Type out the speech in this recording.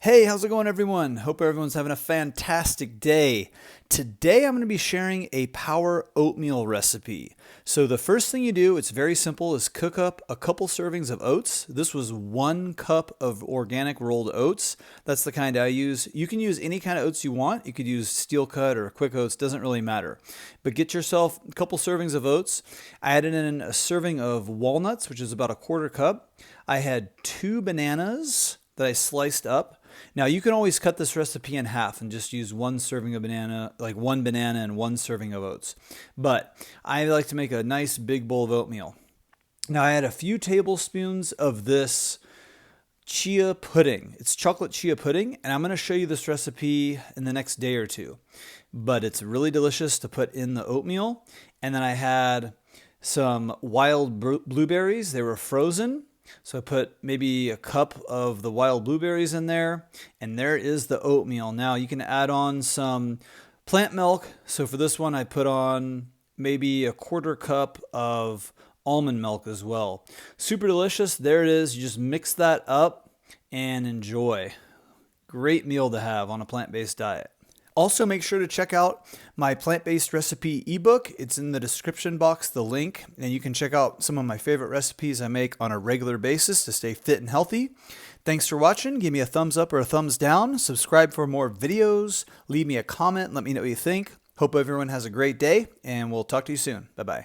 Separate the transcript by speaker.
Speaker 1: Hey, how's it going, everyone? Hope everyone's having a fantastic day. Today, I'm going to be sharing a power oatmeal recipe. So the first thing you do, it's very simple, is cook up a couple servings of oats. This was 1 cup of organic rolled oats. That's the kind I use. You can use any kind of oats you want. You could use steel cut or quick oats, doesn't really matter. But get yourself a couple servings of oats. I added in a serving of walnuts, which is about 1/4 cup. I had 2 bananas that I sliced up. Now you can always cut this recipe in half and just use 1 serving of banana, like 1 banana and 1 serving of oats. But I like to make a nice big bowl of oatmeal. Now I had a few tablespoons of this chia pudding. It's chocolate chia pudding, and I'm going to show you this recipe in the next day or two. But it's really delicious to put in the oatmeal. And then I had some wild blueberries. They were frozen. So I put maybe a cup of the wild blueberries in there, and there is the oatmeal. Now you can add on some plant milk. So for this one, I put on maybe 1/4 cup of almond milk as well. Super delicious. There it is. You just mix that up and enjoy. Great meal to have on a plant-based diet. Also, make sure to check out my plant-based recipe ebook. It's in the description box, the link, and you can check out some of my favorite recipes I make on a regular basis to stay fit and healthy. Thanks for watching. Give me a thumbs up or a thumbs down. Subscribe for more videos. Leave me a comment. Let me know what you think. Hope everyone has a great day, and we'll talk to you soon. Bye-bye.